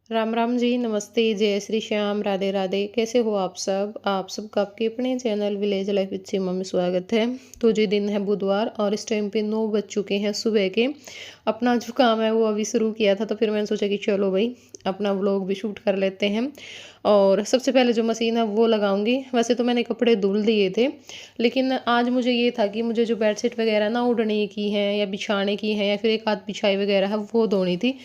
राम राम जी, नमस्ते, जय श्री श्याम, राधे राधे। कैसे हो आप सबका आपके अपने चैनल विलेज लाइफ विद सीमा में स्वागत है। तो जी दिन है बुधवार और इस टाइम पे 9 बज चुके हैं सुबह के। अपना जो काम है वो अभी शुरू किया था, तो फिर मैंने सोचा कि चलो भाई अपना व्लॉग भी शूट कर लेते हैं। और सबसे पहले जो मशीन है वो लगाऊंगी। वैसे तो मैंने कपड़े धुल दिए थे, लेकिन आज मुझे ये था कि मुझे जो बेडशीट वगैरह ना ओढ़ने की है या बिछाने की है या फिर एक आध बिछाई वगैरह है वो धोनी थी।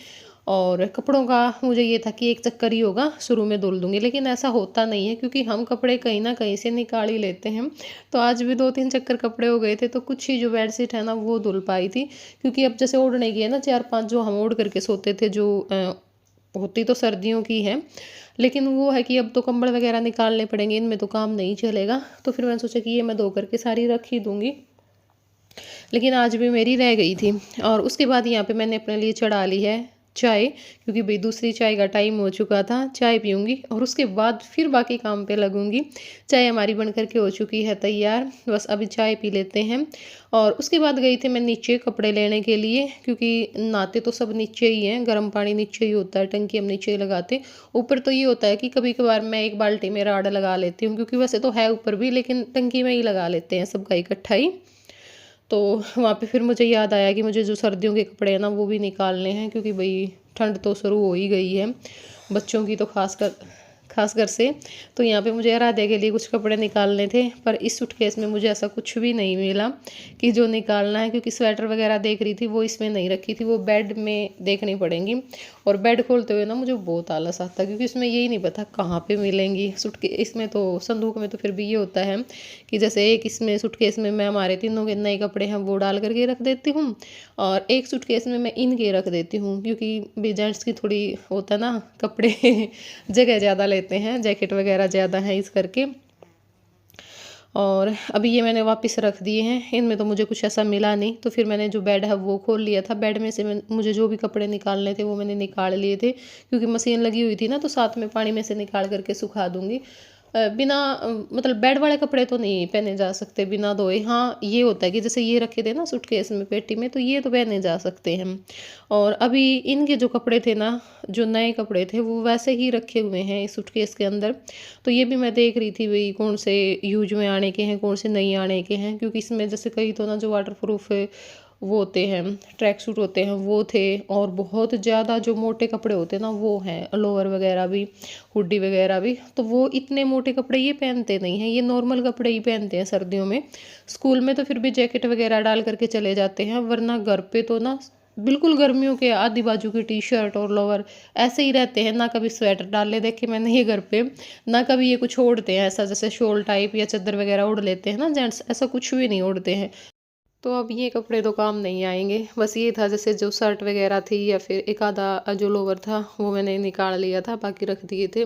और कपड़ों का मुझे ये था कि एक चक्कर ही होगा, शुरू में धुल दूँगी, लेकिन ऐसा होता नहीं है क्योंकि हम कपड़े कहीं न कहीं से निकाल ही लेते हैं। तो आज भी 2-3 चक्कर कपड़े हो गए थे, तो कुछ ही जो बेडशीट है ना वो धुल पाई थी। क्योंकि अब जैसे ओढ़ने की है ना 4-5 जो हम ओढ़ करके सोते थे, जो होती तो सर्दियों की है, लेकिन वो है कि अब तो कंबल वगैरह निकालने पड़ेंगे, इनमें तो काम नहीं चलेगा। तो फिर मैंने सोचा कि ये मैं धो कर के सारी रख ही दूँगी। लेकिन आज भी मेरी रह गई थी। और उसके बाद यहाँ पे मैंने अपने लिए चढ़ा ली है चाय, क्योंकि भाई दूसरी चाय का टाइम हो चुका था। चाय पीऊँगी और उसके बाद फिर बाकी काम पे लगूँगी। चाय हमारी बन कर के हो चुकी है तैयार, बस अभी चाय पी लेते हैं। और उसके बाद गई थी मैं नीचे कपड़े लेने के लिए, क्योंकि नहाते तो सब नीचे ही हैं, गर्म पानी नीचे ही होता है, टंकी हम नीचे ही लगाते। ऊपर तो ये होता है कि कभी-कभार मैं एक बाल्टी में राड लगा लेती हूँ, क्योंकि वैसे तो है ऊपर भी, लेकिन टंकी में ही लगा लेते हैं सबका इकट्ठा ही। तो वहाँ पे फिर मुझे याद आया कि मुझे जो सर्दियों के कपड़े हैं ना वो भी निकालने हैं, क्योंकि भाई ठंड तो शुरू हो ही गई है, बच्चों की तो खासकर से। तो यहाँ पे मुझे आराध्या के लिए कुछ कपड़े निकालने थे, पर इस सूटकेस में मुझे ऐसा कुछ भी नहीं मिला कि जो निकालना है, क्योंकि स्वेटर वगैरह देख रही थी वो इसमें नहीं रखी थी, वो बेड में देखनी पड़ेंगी। और बेड खोलते हुए ना मुझे बहुत आलस आता है, क्योंकि इसमें यही नहीं पता कहाँ पे मिलेंगी सूटकेस। इसमें तो संदूक में तो फिर भी ये होता है कि जैसे एक इसमें सूटकेस में मैं हमारे तीनों के नए कपड़े हैं वो डाल करके रख देती हूँ, और एक सूटकेस में मैं इनके रख देती हूँ, क्योंकि भी जेंट्स की थोड़ी होता है ना कपड़े जगह ज़्यादा लेते हैं, जैकेट वगैरह ज़्यादा हैं इस करके। और अभी ये मैंने वापस रख दिए हैं, इनमें तो मुझे कुछ ऐसा मिला नहीं। तो फिर मैंने जो बेड है वो खोल लिया था, बेड में से मुझे जो भी कपड़े निकालने थे वो मैंने निकाल लिए थे, क्योंकि मशीन लगी हुई थी ना, तो साथ में पानी में से निकाल करके सुखा दूंगी। बिना मतलब बेड वाले कपड़े तो नहीं पहने जा सकते बिना धोए। हाँ ये होता है कि जैसे ये रखे थे ना सूटकेस में पेटी में, तो ये तो पहने जा सकते हैं। और अभी इनके जो कपड़े थे ना, जो नए कपड़े थे वो वैसे ही रखे हुए हैं इस सूटकेस के अंदर। तो ये भी मैं देख रही थी भाई कौन से यूज में आने के हैं, कौन से नहीं आने के हैं, क्योंकि इसमें जैसे कई तो ना जो वाटर प्रूफ वो होते हैं, ट्रैक सूट होते हैं वो थे, और बहुत ज़्यादा जो मोटे कपड़े होते हैं ना वो हैं, लोअर वगैरह भी, हुडी वगैरह भी। तो वो इतने मोटे कपड़े ये पहनते नहीं हैं, ये नॉर्मल कपड़े ही पहनते हैं सर्दियों में। स्कूल में तो फिर भी जैकेट वगैरह डाल करके चले जाते हैं, वरना घर पे तो ना बिल्कुल गर्मियों के आधी बाजू की टी शर्ट और लोअर ऐसे ही रहते हैं। ना कभी स्वेटर डाले देखे मैंने ये घर पे, ना कभी ये कुछ ओढ़ते हैं ऐसा, जैसे शॉल टाइप या चादर वगैरह ओढ़ लेते हैं ना जेंट्स, ऐसा कुछ भी नहीं ओढ़ते हैं। तो अब ये कपड़े तो काम नहीं आएंगे। बस ये था जैसे जो शर्ट वगैरह थी या फिर एक आधा जो लोवर था वो मैंने निकाल लिया था, बाकी रख दिए थे।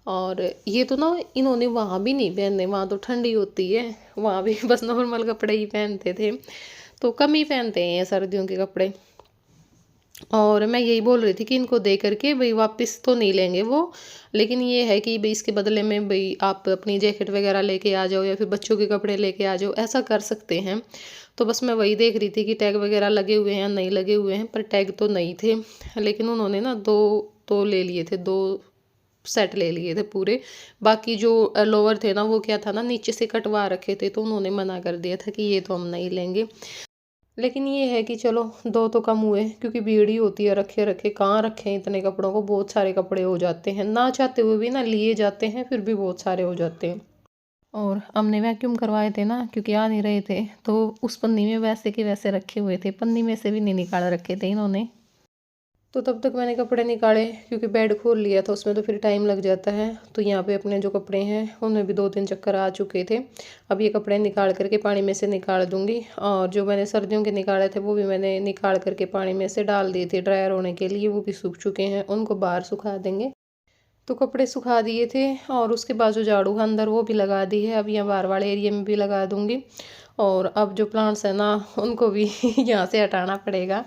और ये तो ना इन्होंने वहाँ भी नहीं पहनने, वहाँ तो ठंडी होती है, वहाँ भी बस नॉर्मल कपड़े ही पहनते थे। तो कम ही पहनते हैं ये सर्दियों के कपड़े। और मैं यही बोल रही थी कि इनको दे करके भाई वापस तो नहीं लेंगे वो, लेकिन ये है कि भाई इसके बदले में भाई आप अपनी जैकेट वगैरह लेके आ जाओ या फिर बच्चों के कपड़े लेके आ जाओ, ऐसा कर सकते हैं। तो बस मैं वही देख रही थी कि टैग वगैरह लगे हुए हैं या नहीं लगे हुए हैं, पर टैग तो नहीं थे। लेकिन उन्होंने ना दो तो ले लिए थे, दो सेट ले लिए थे पूरे। बाकी जो लोअर थे ना वो क्या था ना नीचे से कटवा रखे थे, तो उन्होंने मना कर दिया था कि ये तो हम नहीं लेंगे। लेकिन ये है कि चलो दो तो कम हुए, क्योंकि भीड़ ही होती है, रखे रखे कहाँ रखें इतने कपड़ों को, बहुत सारे कपड़े हो जाते हैं, ना चाहते हुए भी ना लिए जाते हैं, फिर भी बहुत सारे हो जाते हैं। और हमने वैक्यूम करवाए थे ना, क्योंकि आ नहीं रहे थे, तो उस पन्नी में वैसे के वैसे रखे हुए थे, पन्नी में से भी नहीं निकाल रखे थे इन्होंने। तो तब तक मैंने कपड़े निकाले, क्योंकि बेड खोल लिया था उसमें तो फिर टाइम लग जाता है। तो यहाँ पे अपने जो कपड़े हैं उनमें भी 2-3 चक्कर आ चुके थे। अब ये कपड़े निकाल करके पानी में से निकाल दूंगी, और जो मैंने सर्दियों के निकाले थे वो भी मैंने निकाल करके पानी में से डाल दिए थे ड्रायर होने के लिए, वो भी सूख चुके हैं, उनको बाहर सुखा देंगे। तो कपड़े सुखा दिए थे, और उसके बाद जो झाड़ू है अंदर वो भी लगा दी है, अब यहाँ बाहर वाले एरिया में भी लगा दूंगी। और अब जो प्लांट्स है ना उनको भी यहाँ से हटाना पड़ेगा,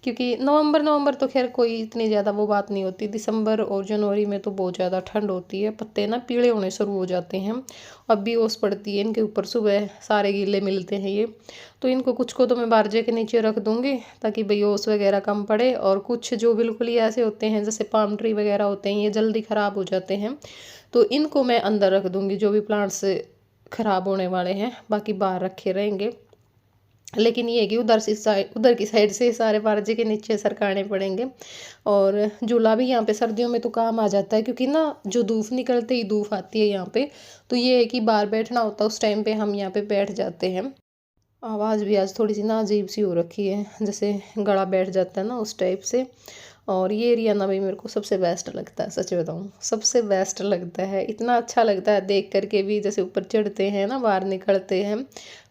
क्योंकि नवंबर तो खैर कोई इतनी ज़्यादा वो बात नहीं होती, दिसंबर और जनवरी में तो बहुत ज़्यादा ठंड होती है, पत्ते ना पीले होने शुरू हो जाते हैं। अब भी ओस पड़ती है इनके ऊपर, सुबह सारे गीले मिलते हैं ये। तो इनको कुछ को तो मैं बारजे के नीचे रख दूँगी ताकि भई ओस वगैरह कम पड़े, और कुछ जो बिल्कुल ही ऐसे होते हैं जैसे पाम ट्री वगैरह होते हैं, ये जल्दी ख़राब हो जाते हैं, तो इनको मैं अंदर रख दूँगी, जो भी प्लांट्स ख़राब होने वाले हैं, बाकी बाहर रखे रहेंगे। लेकिन ये है कि उधर की साइड से सारे बारजे के नीचे सरकाने पड़ेंगे। और झूला भी यहाँ पे सर्दियों में तो काम आ जाता है, क्योंकि ना जो धूप निकलते ही धूप आती है यहाँ पे, तो ये है कि बाहर बैठना होता है, उस टाइम पे हम यहाँ पे बैठ जाते हैं। आवाज़ भी आज थोड़ी सी ना अजीब सी हो रखी है, जैसे गला बैठ जाता है ना उस टाइप से। और ये एरिया ना भाई मेरे को सबसे बेस्ट लगता है, सच बताऊँ सबसे बेस्ट लगता है, इतना अच्छा लगता है देख करके भी। जैसे ऊपर चढ़ते हैं ना, बाहर निकलते हैं,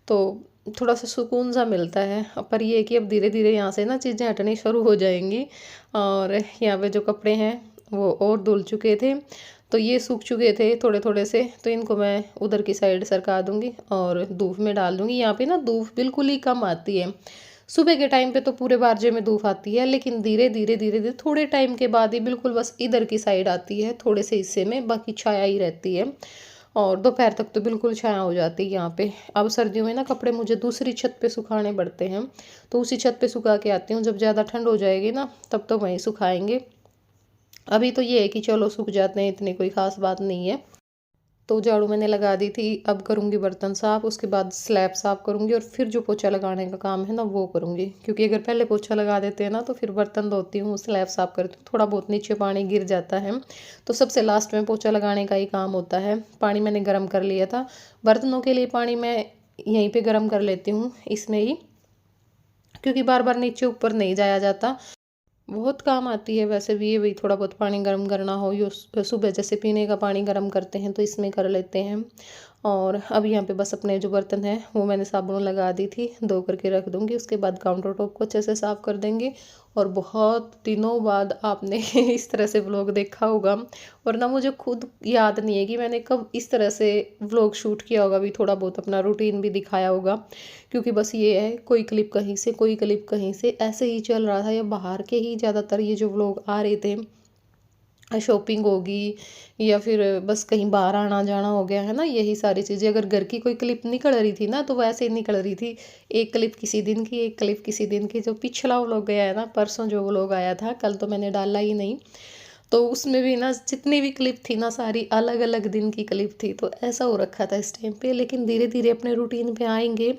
तो थोड़ा सा सुकून सा मिलता है। पर ये है कि अब धीरे धीरे यहाँ से ना चीज़ें हटनी शुरू हो जाएंगी। और यहाँ पे जो कपड़े हैं वो और धुल चुके थे, तो ये सूख चुके थे थोड़े थोड़े से, तो इनको मैं उधर की साइड सरका दूंगी और धूप में डाल दूंगी। यहाँ पे ना धूप बिल्कुल ही कम आती है, सुबह के टाइम पे तो पूरे बारजे में धूप आती है, लेकिन धीरे धीरे थोड़े टाइम के बाद ही बिल्कुल बस इधर की साइड आती है, थोड़े से हिस्से में, बाकी छाया ही रहती है। और दोपहर तक तो बिल्कुल छाया हो जाती है यहाँ पे। अब सर्दियों में ना कपड़े मुझे दूसरी छत पे सुखाने पड़ते हैं, तो उसी छत पे सुखा के आती हूँ। जब ज़्यादा ठंड हो जाएगी ना, तब तो वहीं सुखाएंगे। अभी तो ये है कि चलो सूख जाते हैं, इतनी कोई ख़ास बात नहीं है। तो झाड़ू मैंने लगा दी थी, अब करूँगी बर्तन साफ़, उसके बाद स्लैब साफ़ करूँगी, और फिर जो पोछा लगाने का काम है ना वो करूँगी। क्योंकि अगर पहले पोछा लगा देते हैं ना, तो फिर बर्तन धोती हूँ, स्लैब साफ़ करती हूँ, थोड़ा बहुत नीचे पानी गिर जाता है, तो सबसे लास्ट में पोछा लगाने का ही काम होता है। पानी मैंने गर्म कर लिया था, बर्तनों के लिए पानी मैं यहीं पर गर्म कर लेती हूँ इसमें ही, क्योंकि बार बार नीचे ऊपर नहीं जाया जाता। बहुत काम आती है वैसे भी ये, वही थोड़ा बहुत पानी गर्म करना हो, यो सुबह जैसे पीने का पानी गर्म करते हैं तो इसमें कर लेते हैं। और अब यहाँ पे बस अपने जो बर्तन हैं वो मैंने साबुन लगा दी थी, धो करके रख दूँगी, उसके बाद काउंटर टॉप को अच्छे से साफ़ कर देंगे। और बहुत दिनों बाद आपने इस तरह से व्लॉग देखा होगा, और ना मुझे खुद याद नहीं है कि मैंने कब इस तरह से व्लॉग शूट किया होगा, भी थोड़ा बहुत अपना रूटीन भी दिखाया होगा। क्योंकि बस ये है, कोई क्लिप कहीं से, कोई क्लिप कहीं से, ऐसे ही चल रहा था। या बाहर के ही ज़्यादातर ये जो व्लॉग आ रहे थे, शॉपिंग होगी या फिर बस कहीं बाहर आना जाना हो गया है ना, यही सारी चीज़ें। अगर घर की कोई क्लिप निकल रही थी ना, तो वैसे ही निकल रही थी, एक क्लिप किसी दिन की, एक क्लिप किसी दिन की। जो पिछला व्लॉग गया है ना, परसों जो व्लॉग आया था, कल तो मैंने डाला ही नहीं, तो उसमें भी ना जितनी भी क्लिप थी ना, सारी अलग अलग दिन की क्लिप थी। तो ऐसा हो रखा था इस टाइम पे। लेकिन धीरे धीरे अपने रूटीन पे आएंगे,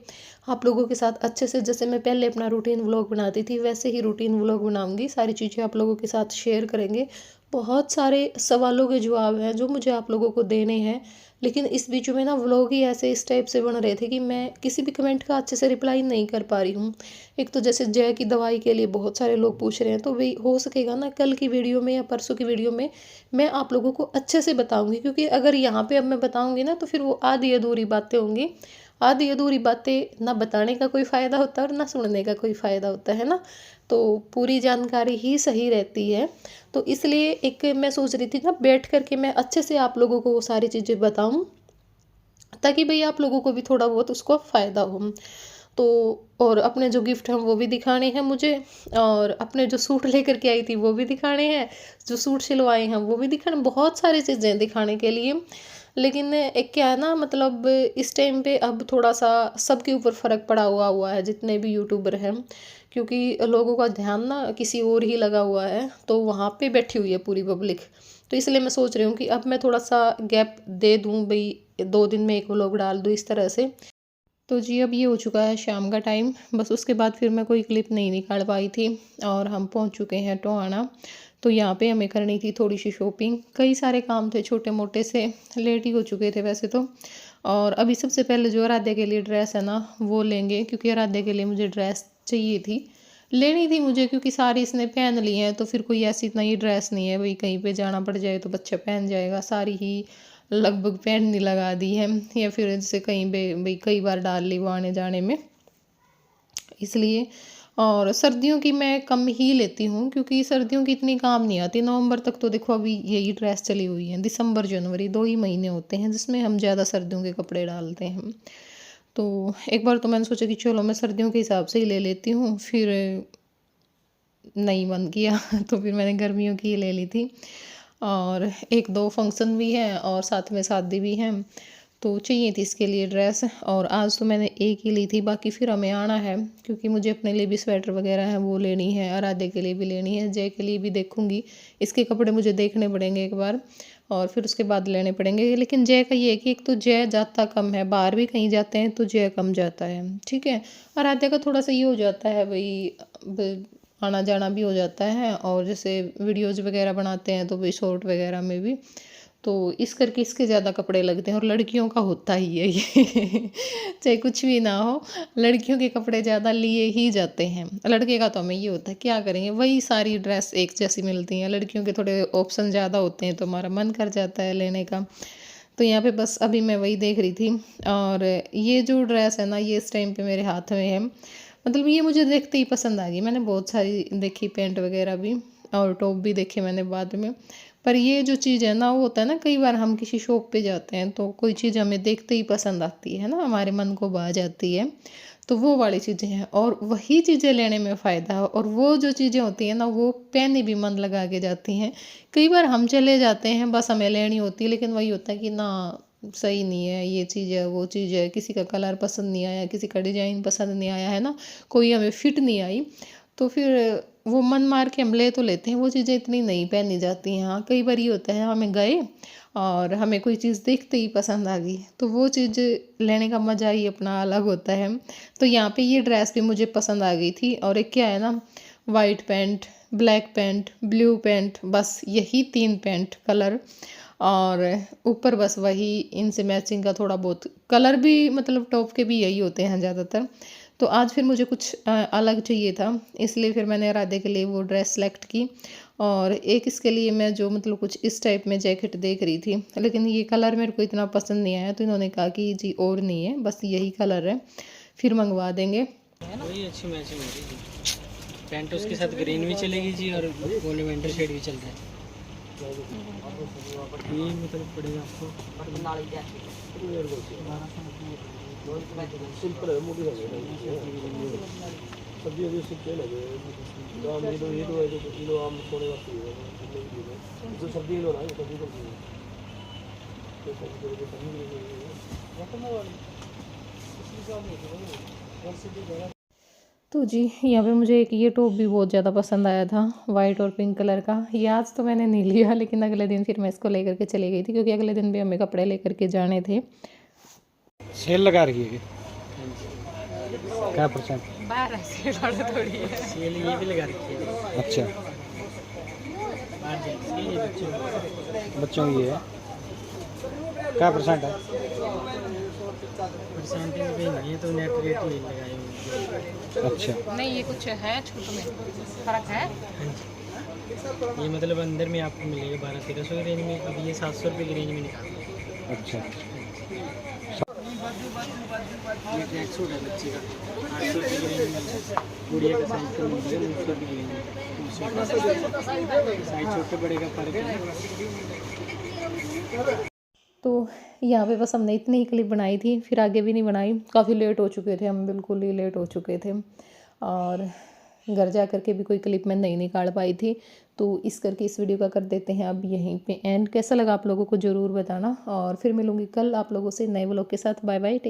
आप लोगों के साथ अच्छे से, जैसे मैं पहले अपना रूटीन व्लॉग बनाती थी, वैसे ही रूटीन व्लॉग बनाऊंगी, सारी चीज़ें आप लोगों के साथ शेयर करेंगे। बहुत सारे सवालों के जवाब हैं जो मुझे आप लोगों को देने हैं, लेकिन इस बीच में ना व्लॉग ही ऐसे इस टाइप से बन रहे थे कि मैं किसी भी कमेंट का अच्छे से रिप्लाई नहीं कर पा रही हूँ। एक तो जैसे जय की दवाई के लिए बहुत सारे लोग पूछ रहे हैं, तो भाई हो सकेगा ना कल की वीडियो में या परसों की वीडियो में मैं आप लोगों को अच्छे से बताऊंगी। क्योंकि अगर यहाँ पे अब मैं बताऊंगी ना, तो फिर वो आधी अधूरी बातें होंगी। आधी अधूरी बातें ना बताने का कोई फ़ायदा होता है और ना सुनने का कोई फ़ायदा होता है ना, तो पूरी जानकारी ही सही रहती है। तो इसलिए एक मैं सोच रही थी ना, बैठ कर के मैं अच्छे से आप लोगों को वो सारी चीज़ें बताऊं, ताकि भाई आप लोगों को भी थोड़ा बहुत उसको फ़ायदा हो। तो और अपने जो गिफ्ट हैं वो भी दिखाने हैं मुझे, और अपने जो सूट लेकर के आई थी वो भी दिखाने हैं, जो सूट सिलवाए हैं वो भी दिखाने, बहुत सारी चीज़ें दिखाने के लिए। लेकिन एक क्या है ना, मतलब इस टाइम पे अब थोड़ा सा सबके ऊपर फ़र्क पड़ा हुआ है, जितने भी यूट्यूबर हैं, क्योंकि लोगों का ध्यान ना किसी और ही लगा हुआ है, तो वहाँ पे बैठी हुई है पूरी पब्लिक। तो इसलिए मैं सोच रही हूँ कि अब मैं थोड़ा सा गैप दे दूँ, भाई 2 दिन में एक व्लॉग डाल दूँ इस तरह से। तो जी अब ये हो चुका है शाम का टाइम, बस उसके बाद फिर मैं कोई क्लिप नहीं निकाल पाई थी, और हम पहुंच चुके हैं टोहाना। तो यहाँ पे हमें करनी थी थोड़ी सी शॉपिंग, कई सारे काम थे छोटे मोटे से, लेट ही हो चुके थे वैसे तो। और अभी सबसे पहले जो आराध्या के लिए ड्रेस है ना वो लेंगे, क्योंकि आराध्या के लिए मुझे ड्रेस चाहिए थी, लेनी थी मुझे, क्योंकि सारी इसने पहन ली हैं, तो फिर कोई ऐसी नई ड्रेस नहीं है, वही कहीं पे जाना पड़ जाए तो बच्चा पहन जाएगा, सारी ही लगभग पहनने लगा दी है, या फिर जैसे कहीं पे भाई कई बार डाल ली वो आने जाने में, इसलिए। और सर्दियों की मैं कम ही लेती हूँ, क्योंकि सर्दियों की इतनी काम नहीं आती। नवंबर तक तो देखो अभी यही ड्रेस चली हुई है, दिसंबर जनवरी 2 ही महीने होते हैं जिसमें हम ज़्यादा सर्दियों के कपड़े डालते हैं। तो एक बार तो मैंने सोचा कि चलो मैं सर्दियों के हिसाब से ही ले लेती हूँ, फिर नहीं मन किया तो फिर मैंने गर्मियों की ही ले ली थी। और 1-2 फंक्शन भी हैं और साथ में शादी भी है, तो चाहिए थी इसके लिए ड्रेस। और आज तो मैंने एक ही ली थी, बाकी फिर हमें आना है क्योंकि मुझे अपने लिए भी स्वेटर वगैरह है वो लेनी है, आराध्या के लिए भी लेनी है, जय के लिए भी देखूंगी। इसके कपड़े मुझे देखने पड़ेंगे एक बार और फिर उसके बाद लेने पड़ेंगे। लेकिन जय का ये है कि एक तो जय जाता कम है, बाहर भी कहीं जाते हैं तो जय कम जाता है, ठीक है। आराध्या का थोड़ा सा ये हो जाता है भाई, आना जाना भी हो जाता है और जैसे वीडियोज़ वगैरह बनाते हैं तो भाई शॉर्ट वगैरह में भी, तो इस करके इसके ज़्यादा कपड़े लगते हैं। और लड़कियों का होता ही है ये चाहे कुछ भी ना हो, लड़कियों के कपड़े ज़्यादा लिए ही जाते हैं। लड़के का तो हमें ये होता है क्या करेंगे, वही सारी ड्रेस एक जैसी मिलती हैं, लड़कियों के थोड़े ऑप्शन ज़्यादा होते हैं तो हमारा मन कर जाता है लेने का। तो यहाँ पे बस अभी मैं वही देख रही थी। और ये जो ड्रेस है ना, ये इस टाइम पे मेरे हाथ में है, मतलब ये मुझे देखते ही पसंद आ गई। मैंने बहुत सारी देखी पैंट वगैरह भी और टॉप भी देखे मैंने बाद में, पर ये जो चीज़ है ना, वो होता है ना, कई बार हम किसी शॉप पे जाते हैं तो कोई चीज़ हमें देखते ही पसंद आती है ना, हमारे मन को भा जाती है, तो वो वाली चीज़ें हैं और वही चीज़ें लेने में फ़ायदा है। और वो जो चीज़ें होती हैं ना, वो पहने भी मन लगा के जाती हैं। कई बार हम चले जाते हैं, बस हमें लेनी होती है, लेकिन वही होता है कि ना सही नहीं है, ये चीज़ है वो चीज़ है, किसी का कलर पसंद नहीं आया, किसी का डिजाइन पसंद नहीं आया है ना, कोई हमें फिट नहीं आई, तो फिर वो मन मार के हम ले तो लेते हैं, वो चीज़ें इतनी नहीं पहनी जाती हैं। हाँ, कई बार ये होता है हमें गए और हमें कोई चीज़ देखते ही पसंद आ गई, तो वो चीज़ लेने का मज़ा ही अपना अलग होता है। तो यहाँ पे ये ड्रेस भी मुझे पसंद आ गई थी। और एक क्या है ना, white pant, black pant, blue pant, बस यही 3 पैंट कलर, और ऊपर बस वही इनसे मैचिंग का थोड़ा बहुत कलर भी, मतलब टॉप के भी यही होते हैं ज़्यादातर। तो आज फिर मुझे कुछ अलग चाहिए था, इसलिए फिर मैंने राधे के लिए वो ड्रेस सेलेक्ट की। और एक इसके लिए मैं जो मतलब कुछ इस टाइप में जैकेट देख रही थी, लेकिन ये कलर मेरे को इतना पसंद नहीं आया, तो इन्होंने कहा कि जी और नहीं है, बस यही कलर है, फिर मंगवा देंगे। वही अच्छी मैचिंग हो रही है, पैंट उसके साथ ग्रीन भी चलेगी जी और ओरिएंटल शेड भी चल रहा है। ये मतलब पड़ेगा आपको सिंपल है, मोटी लगे सब्जी अभी सिंपल लगे आम ये तो है जो किलो आम सोने वाली है जो सब्जी लो ना सब्जी को तो जी यहाँ पे मुझे एक ये टॉप भी बहुत ज़्यादा पसंद आया था, वाइट और पिंक कलर का। ये आज तो मैंने नहीं लिया, लेकिन अगले दिन फिर मैं इसको लेकर के चली गई थी, क्योंकि अगले दिन भी हमें कपड़े लेकर के जाने थे। सेल लगा रही है क्या परसेंट? 12 से थोड़ी है। सेल ये भी लगा रखी है। अच्छा बच्चों की है, क्या परसेंट है? परसेंटेज भी नहीं है, तो नेट रेट ही लगाए हुए। अच्छा नहीं, ये कुछ है छूट में फर्क है। हाँ जी, ये मतलब अंदर में आपको मिलेगा 1200-1300 की रेंज में, अब ये 700 रुपये की रेंज में निकाल। अच्छा ये ट्रैक सूट है बच्चे का, 800 रुपये की रेंज में। गुड़िया का साइज का मिल जाएगा 900 रुपये की रेंज में। साइज छोटे बड़े का फर्क है। तो यहाँ पे बस हमने इतनी ही क्लिप बनाई थी, फिर आगे भी नहीं बनाई, काफ़ी लेट हो चुके थे हम, बिल्कुल ही लेट हो चुके थे, और घर जा कर के भी कोई क्लिप मैं नहीं निकाल पाई थी। तो इस करके इस वीडियो का कर देते हैं अब यहीं पे एंड। कैसा लगा आप लोगों को ज़रूर बताना, और फिर मिलूँगी कल आप लोगों से नए व्लॉग के साथ। Bye bye.